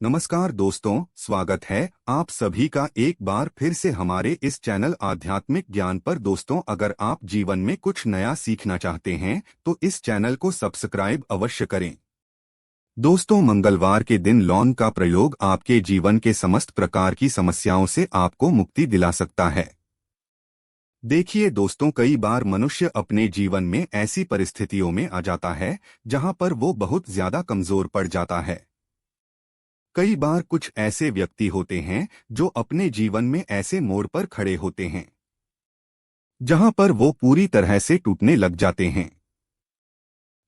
नमस्कार दोस्तों, स्वागत है आप सभी का एक बार फिर से हमारे इस चैनल आध्यात्मिक ज्ञान पर। दोस्तों, अगर आप जीवन में कुछ नया सीखना चाहते हैं तो इस चैनल को सब्सक्राइब अवश्य करें। दोस्तों, मंगलवार के दिन लौंग का प्रयोग आपके जीवन के समस्त प्रकार की समस्याओं से आपको मुक्ति दिला सकता है। देखिए दोस्तों, कई बार मनुष्य अपने जीवन में ऐसी परिस्थितियों में आ जाता है जहां पर वो बहुत ज्यादा कमजोर पड़ जाता है। कई बार कुछ ऐसे व्यक्ति होते हैं जो अपने जीवन में ऐसे मोड़ पर खड़े होते हैं जहां पर वो पूरी तरह से टूटने लग जाते हैं।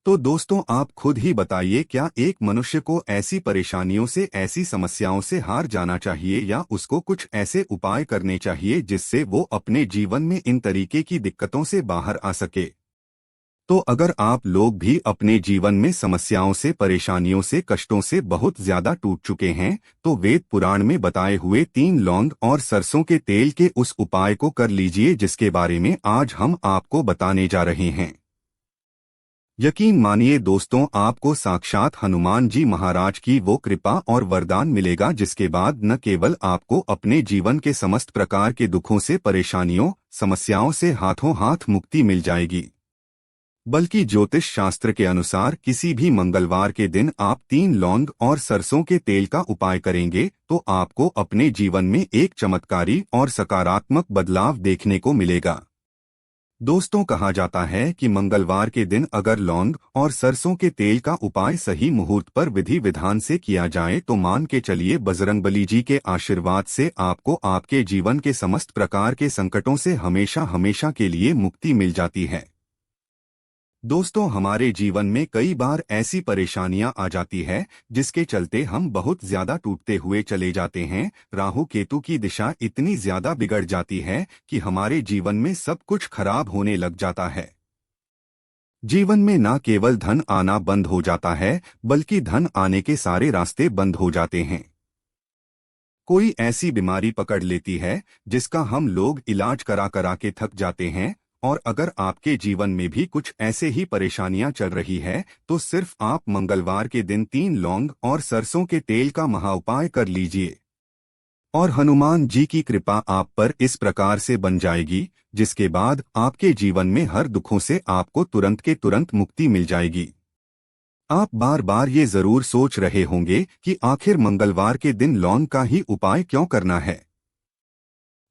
तो दोस्तों, आप खुद ही बताइए, क्या एक मनुष्य को ऐसी परेशानियों से, ऐसी समस्याओं से हार जाना चाहिए या उसको कुछ ऐसे उपाय करने चाहिए जिससे वो अपने जीवन में इन तरीके की दिक्कतों से बाहर आ सके। तो अगर आप लोग भी अपने जीवन में समस्याओं से, परेशानियों से, कष्टों से बहुत ज्यादा टूट चुके हैं तो वेद पुराण में बताए हुए 3 लौंग और सरसों के तेल के उस उपाय को कर लीजिए जिसके बारे में आज हम आपको बताने जा रहे हैं। यकीन मानिए दोस्तों, आपको साक्षात हनुमान जी महाराज की वो कृपा और वरदान मिलेगा जिसके बाद न केवल आपको अपने जीवन के समस्त प्रकार के दुखों से, परेशानियों, समस्याओं से हाथों हाथ मुक्ति मिल जाएगी, बल्कि ज्योतिष शास्त्र के अनुसार किसी भी मंगलवार के दिन आप 3 लौंग और सरसों के तेल का उपाय करेंगे तो आपको अपने जीवन में एक चमत्कारी और सकारात्मक बदलाव देखने को मिलेगा। दोस्तों, कहा जाता है कि मंगलवार के दिन अगर लौंग और सरसों के तेल का उपाय सही मुहूर्त पर विधि विधान से किया जाए तो मान के चलिए बजरंगबली जी के आशीर्वाद से आपको आपके जीवन के समस्त प्रकार के संकटों से हमेशा हमेशा के लिए मुक्ति मिल जाती है। दोस्तों, हमारे जीवन में कई बार ऐसी परेशानियां आ जाती है जिसके चलते हम बहुत ज्यादा टूटते हुए चले जाते हैं। राहु केतु की दिशा इतनी ज्यादा बिगड़ जाती है कि हमारे जीवन में सब कुछ खराब होने लग जाता है। जीवन में न केवल धन आना बंद हो जाता है बल्कि धन आने के सारे रास्ते बंद हो जाते हैं। कोई ऐसी बीमारी पकड़ लेती है जिसका हम लोग इलाज करा करा के थक जाते हैं। और अगर आपके जीवन में भी कुछ ऐसे ही परेशानियां चल रही है तो सिर्फ आप मंगलवार के दिन 3 लौंग और सरसों के तेल का महाउपाय कर लीजिए और हनुमान जी की कृपा आप पर इस प्रकार से बन जाएगी जिसके बाद आपके जीवन में हर दुखों से आपको तुरंत के तुरंत मुक्ति मिल जाएगी। आप बार बार ये जरूर सोच रहे होंगे कि आखिर मंगलवार के दिन लौंग का ही उपाय क्यों करना है।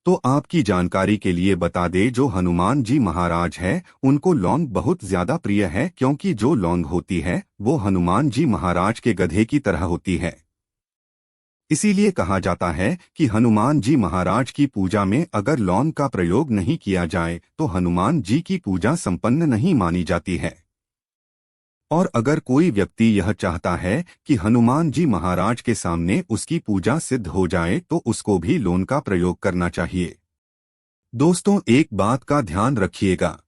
तो आपकी जानकारी के लिए बता दें, जो हनुमान जी महाराज है उनको लौंग बहुत ज्यादा प्रिय है क्योंकि जो लौंग होती है वो हनुमान जी महाराज के गधे की तरह होती है। इसीलिए कहा जाता है कि हनुमान जी महाराज की पूजा में अगर लौंग का प्रयोग नहीं किया जाए तो हनुमान जी की पूजा संपन्न नहीं मानी जाती है। और अगर कोई व्यक्ति यह चाहता है कि हनुमान जी महाराज के सामने उसकी पूजा सिद्ध हो जाए तो उसको भी लौंग का प्रयोग करना चाहिए। दोस्तों, एक बात का ध्यान रखिएगा,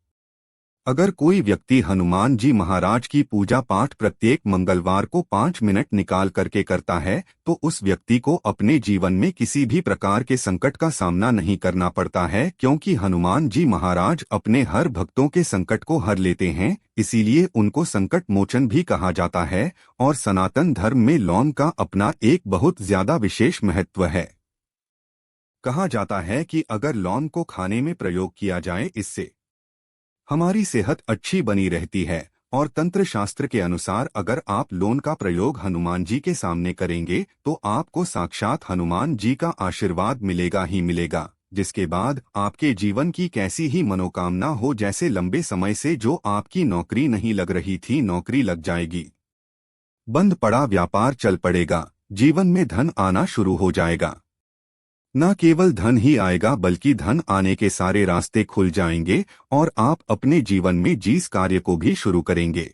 अगर कोई व्यक्ति हनुमान जी महाराज की पूजा पाठ प्रत्येक मंगलवार को 5 मिनट निकाल करके करता है तो उस व्यक्ति को अपने जीवन में किसी भी प्रकार के संकट का सामना नहीं करना पड़ता है, क्योंकि हनुमान जी महाराज अपने हर भक्तों के संकट को हर लेते हैं। इसीलिए उनको संकट मोचन भी कहा जाता है और सनातन धर्म में लौंग का अपना एक बहुत ज्यादा विशेष महत्व है। कहा जाता है कि अगर लौंग को खाने में प्रयोग किया जाए इससे हमारी सेहत अच्छी बनी रहती है। और तंत्र शास्त्र के अनुसार अगर आप लौंग का प्रयोग हनुमान जी के सामने करेंगे तो आपको साक्षात हनुमान जी का आशीर्वाद मिलेगा ही मिलेगा, जिसके बाद आपके जीवन की कैसी ही मनोकामना हो, जैसे लंबे समय से जो आपकी नौकरी नहीं लग रही थी, नौकरी लग जाएगी, बंद पड़ा व्यापार चल पड़ेगा, जीवन में धन आना शुरू हो जाएगा। न केवल धन ही आएगा बल्कि धन आने के सारे रास्ते खुल जाएंगे और आप अपने जीवन में जिस कार्य को भी शुरू करेंगे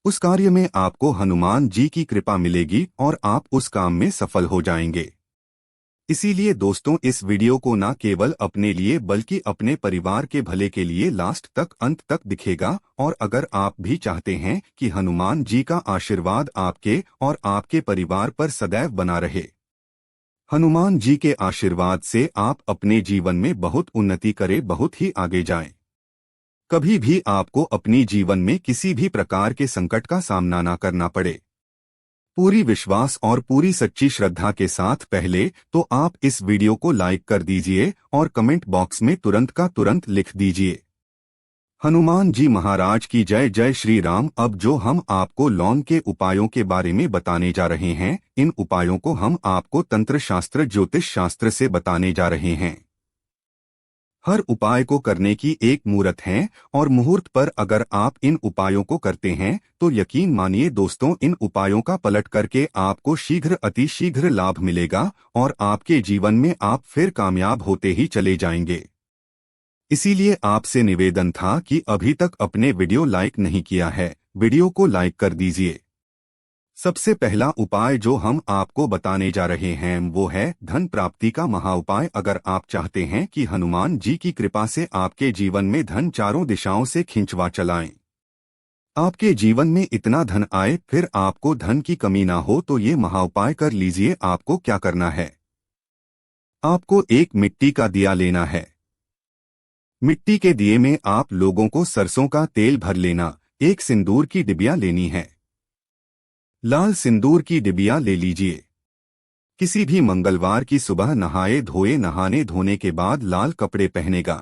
उस कार्य में आपको हनुमान जी की कृपा मिलेगी और आप उस काम में सफल हो जाएंगे। इसीलिए दोस्तों, इस वीडियो को न केवल अपने लिए बल्कि अपने परिवार के भले के लिए लास्ट तक, अंत तक दिखेगा। और अगर आप भी चाहते हैं कि हनुमान जी का आशीर्वाद आपके और आपके परिवार पर सदैव बना रहे, हनुमान जी के आशीर्वाद से आप अपने जीवन में बहुत उन्नति करें, बहुत ही आगे जाएं, कभी भी आपको अपनी जीवन में किसी भी प्रकार के संकट का सामना ना करना पड़े, पूरी विश्वास और पूरी सच्ची श्रद्धा के साथ पहले तो आप इस वीडियो को लाइक कर दीजिए और कमेंट बॉक्स में तुरंत का तुरंत लिख दीजिए हनुमान जी महाराज की जय। जय श्री राम। अब जो हम आपको लौंग के उपायों के बारे में बताने जा रहे हैं, इन उपायों को हम आपको तंत्र शास्त्र ज्योतिष शास्त्र से बताने जा रहे हैं। हर उपाय को करने की एक मुहूर्त है और मुहूर्त पर अगर आप इन उपायों को करते हैं तो यकीन मानिए दोस्तों, इन उपायों का पलट करके आपको शीघ्र अति शीघ्र लाभ मिलेगा और आपके जीवन में आप फिर कामयाब होते ही चले जाएंगे। इसीलिए आपसे निवेदन था कि अभी तक अपने वीडियो लाइक नहीं किया है, वीडियो को लाइक कर दीजिए। सबसे पहला उपाय जो हम आपको बताने जा रहे हैं वो है धन प्राप्ति का महाउपाय। अगर आप चाहते हैं कि हनुमान जी की कृपा से आपके जीवन में धन चारों दिशाओं से खिंचवा चलाएं, आपके जीवन में इतना धन आए फिर आपको धन की कमी ना हो, तो ये महाउपाय कर लीजिए। आपको क्या करना है, आपको एक मिट्टी का दिया लेना है। मिट्टी के दिए में आप लोगों को सरसों का तेल भर लेना। एक सिंदूर की डिबिया लेनी है, लाल सिंदूर की डिबिया ले लीजिए। किसी भी मंगलवार की सुबह नहाए धोए, नहाने धोने के बाद लाल कपड़े पहनेगा,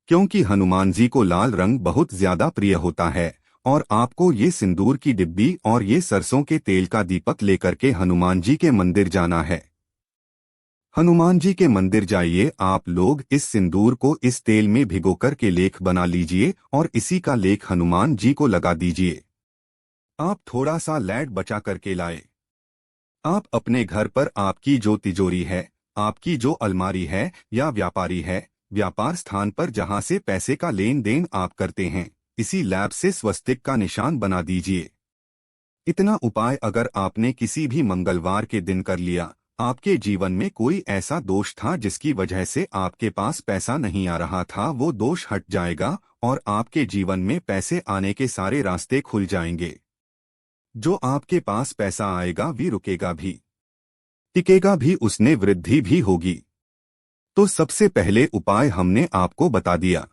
क्योंकि हनुमान जी को लाल रंग बहुत ज्यादा प्रिय होता है। और आपको ये सिंदूर की डिब्बी और ये सरसों के तेल का दीपक लेकर के हनुमान जी के मंदिर जाना है। हनुमान जी के मंदिर जाइए, आप लोग इस सिंदूर को इस तेल में भिगोकर के लेख बना लीजिए और इसी का लेख हनुमान जी को लगा दीजिए। आप थोड़ा सा लैड बचा करके लाए। आप अपने घर पर आपकी जो तिजोरी है, आपकी जो अलमारी है या व्यापारी है, व्यापार स्थान पर जहां से पैसे का लेन देन आप करते हैं, इसी लैब से स्वस्तिक का निशान बना दीजिए। इतना उपाय अगर आपने किसी भी मंगलवार के दिन कर लिया, आपके जीवन में कोई ऐसा दोष था जिसकी वजह से आपके पास पैसा नहीं आ रहा था, वो दोष हट जाएगा और आपके जीवन में पैसे आने के सारे रास्ते खुल जाएंगे। जो आपके पास पैसा आएगा भी रुकेगा भी, टिकेगा भी, उसने वृद्धि भी होगी। तो सबसे पहले उपाय हमने आपको बता दिया।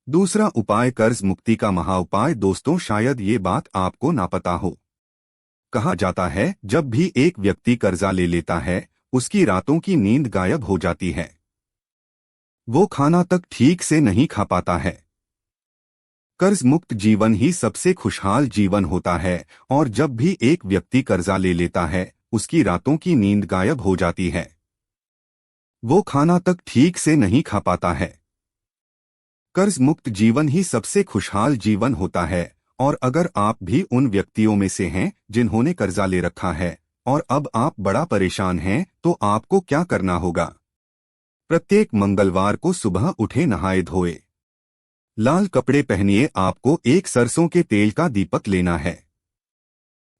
दूसरा उपाय कर्ज मुक्ति का महाउपाय। दोस्तों, शायद ये बात आपको ना पता हो, कहा जाता है जब भी एक व्यक्ति कर्जा ले लेता है उसकी रातों की नींद गायब हो जाती है, वो खाना तक ठीक से नहीं खा पाता है। कर्ज मुक्त जीवन ही सबसे खुशहाल जीवन होता है और जब भी एक व्यक्ति कर्जा ले लेता है उसकी रातों की नींद गायब हो जाती है, वो खाना तक ठीक से नहीं खा पाता है। कर्ज मुक्त जीवन ही सबसे खुशहाल जीवन होता है। और अगर आप भी उन व्यक्तियों में से हैं जिन्होंने कर्जा ले रखा है और अब आप बड़ा परेशान हैं, तो आपको क्या करना होगा, प्रत्येक मंगलवार को सुबह उठे, नहाए धोए, लाल कपड़े पहनिए, आपको एक सरसों के तेल का दीपक लेना है,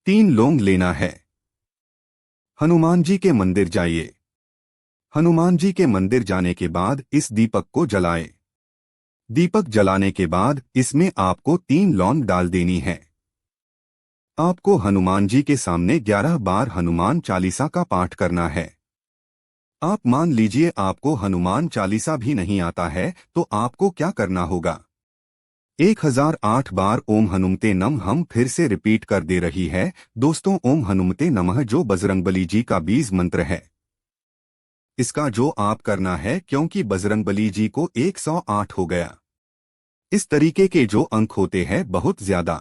3 लौंग लेना है। हनुमान जी के मंदिर जाइए। हनुमान जी के मंदिर जाने के बाद इस दीपक को जलाएं। दीपक जलाने के बाद इसमें आपको 3 लौंग डाल देनी है। आपको हनुमान जी के सामने 11 बार हनुमान चालीसा का पाठ करना है। आप मान लीजिए आपको हनुमान चालीसा भी नहीं आता है, तो आपको क्या करना होगा, 1008 बार ओम हनुमते नमः हम फिर से रिपीट कर दे रही है दोस्तों, ओम हनुमते नमः जो बजरंगबली जी का बीज मंत्र है, इसका जो आप करना है, क्योंकि बजरंगबली जी को 108 हो गया। इस तरीके के जो अंक होते हैं बहुत ज्यादा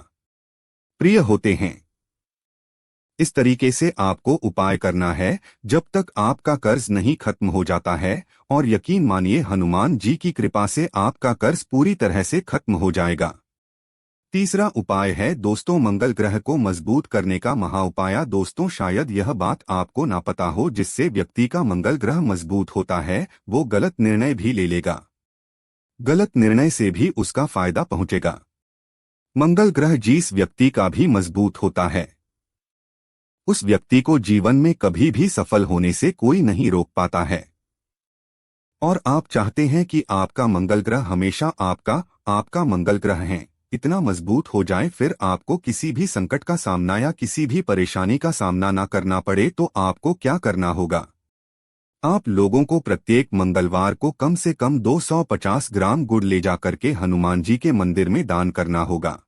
प्रिय होते हैं। इस तरीके से आपको उपाय करना है जब तक आपका कर्ज नहीं खत्म हो जाता है, और यकीन मानिए हनुमान जी की कृपा से आपका कर्ज पूरी तरह से खत्म हो जाएगा। तीसरा उपाय है दोस्तों मंगल ग्रह को मजबूत करने का महाउपाय। दोस्तों, शायद यह बात आपको ना पता हो, जिससे व्यक्ति का मंगल ग्रह मजबूत होता है वो गलत निर्णय भी ले लेगा, गलत निर्णय से भी उसका फायदा पहुंचेगा। मंगल ग्रह जिस व्यक्ति का भी मजबूत होता है उस व्यक्ति को जीवन में कभी भी सफल होने से कोई नहीं रोक पाता है। और आप चाहते हैं कि आपका मंगल ग्रह हमेशा आपका मंगल ग्रह है इतना मजबूत हो जाए, फिर आपको किसी भी संकट का सामना या किसी भी परेशानी का सामना ना करना पड़े, तो आपको क्या करना होगा, आप लोगों को प्रत्येक मंगलवार को कम से कम 250 ग्राम गुड़ ले जाकर के हनुमान जी के मंदिर में दान करना होगा।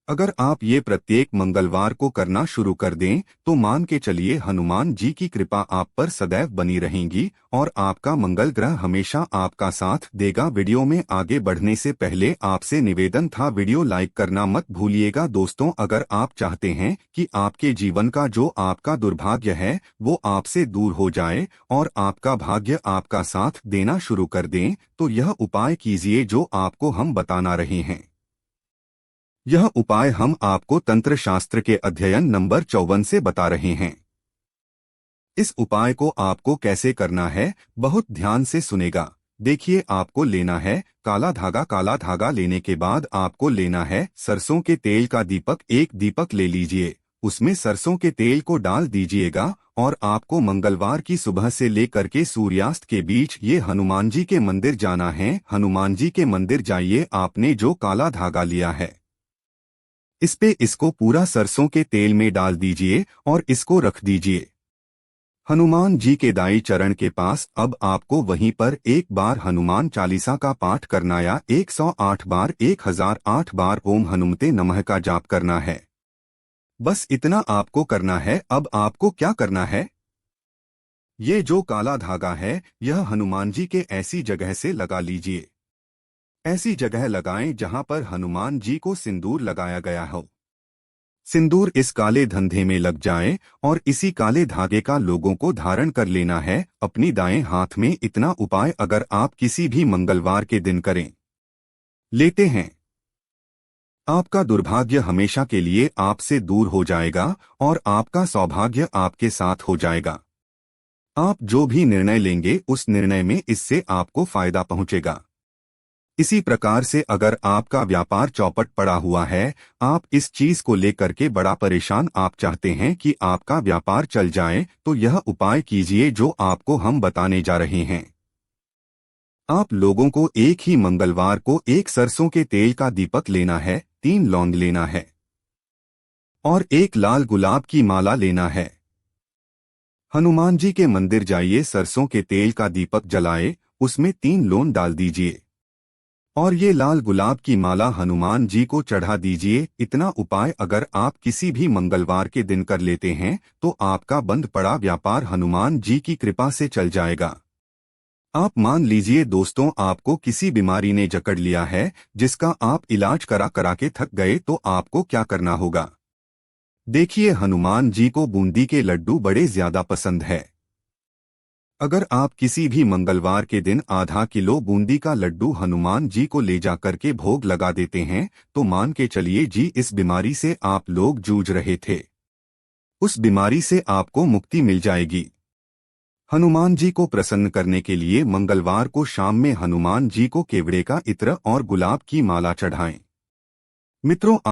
अगर आप ये प्रत्येक मंगलवार को करना शुरू कर दें तो मान के चलिए हनुमान जी की कृपा आप पर सदैव बनी रहेगी और आपका मंगल ग्रह हमेशा आपका साथ देगा। वीडियो में आगे बढ़ने से पहले आपसे निवेदन था, वीडियो लाइक करना मत भूलिएगा। दोस्तों, अगर आप चाहते हैं कि आपके जीवन का जो आपका दुर्भाग्य है वो आपसे दूर हो जाए और आपका भाग्य आपका साथ देना शुरू कर दें, तो यह उपाय कीजिए जो आपको हम बताना रहे हैं। यह उपाय हम आपको तंत्र शास्त्र के अध्ययन नंबर 54 से बता रहे हैं। इस उपाय को आपको कैसे करना है, बहुत ध्यान से सुनेगा। देखिए, आपको लेना है काला धागा। काला धागा लेने के बाद आपको लेना है सरसों के तेल का दीपक। एक दीपक ले लीजिए, उसमें सरसों के तेल को डाल दीजिएगा और आपको मंगलवार की सुबह से लेकर के सूर्यास्त के बीच ये हनुमान जी के मंदिर जाना है। हनुमान जी के मंदिर जाइए, आपने जो काला धागा लिया है इस पे इसको पूरा सरसों के तेल में डाल दीजिए और इसको रख दीजिए हनुमान जी के दाई चरण के पास। अब आपको वहीं पर एक बार हनुमान चालीसा का पाठ करना या 108 बार 1008 बार ओम हनुमते नमः का जाप करना है। बस इतना आपको करना है। अब आपको क्या करना है, ये जो काला धागा है यह हनुमान जी के ऐसी जगह से लगा लीजिए। ऐसी जगह लगाएं जहां पर हनुमान जी को सिंदूर लगाया गया हो। सिंदूर इस काले धंधे में लग जाए और इसी काले धागे का लोगों को धारण कर लेना है अपनी दाएं हाथ में। इतना उपाय अगर आप किसी भी मंगलवार के दिन करें लेते हैं, आपका दुर्भाग्य हमेशा के लिए आपसे दूर हो जाएगा और आपका सौभाग्य आपके साथ हो जाएगा। आप जो भी निर्णय लेंगे उस निर्णय में इससे आपको फायदा पहुंचेगा। इसी प्रकार से अगर आपका व्यापार चौपट पड़ा हुआ है, आप इस चीज को लेकर के बड़ा परेशान, आप चाहते हैं कि आपका व्यापार चल जाए, तो यह उपाय कीजिए जो आपको हम बताने जा रहे हैं। आप लोगों को एक ही मंगलवार को एक सरसों के तेल का दीपक लेना है, 3 लौंग लेना है और एक लाल गुलाब की माला लेना है। हनुमान जी के मंदिर जाइए, सरसों के तेल का दीपक जलाए, उसमें 3 लौंग डाल दीजिए और ये लाल गुलाब की माला हनुमान जी को चढ़ा दीजिए। इतना उपाय अगर आप किसी भी मंगलवार के दिन कर लेते हैं तो आपका बंद पड़ा व्यापार हनुमान जी की कृपा से चल जाएगा। आप मान लीजिए दोस्तों, आपको किसी बीमारी ने जकड़ लिया है जिसका आप इलाज करा करा के थक गए, तो आपको क्या करना होगा। देखिए, हनुमान जी को बूंदी के लड्डू बड़े ज्यादा पसंद है। अगर आप किसी भी मंगलवार के दिन आधा किलो बूंदी का लड्डू हनुमान जी को ले जाकर के भोग लगा देते हैं, तो मान के चलिए जी, इस बीमारी से आप लोग जूझ रहे थे उस बीमारी से आपको मुक्ति मिल जाएगी। हनुमान जी को प्रसन्न करने के लिए मंगलवार को शाम में हनुमान जी को केवड़े का इत्र और गुलाब की माला चढ़ाएं। मित्रों,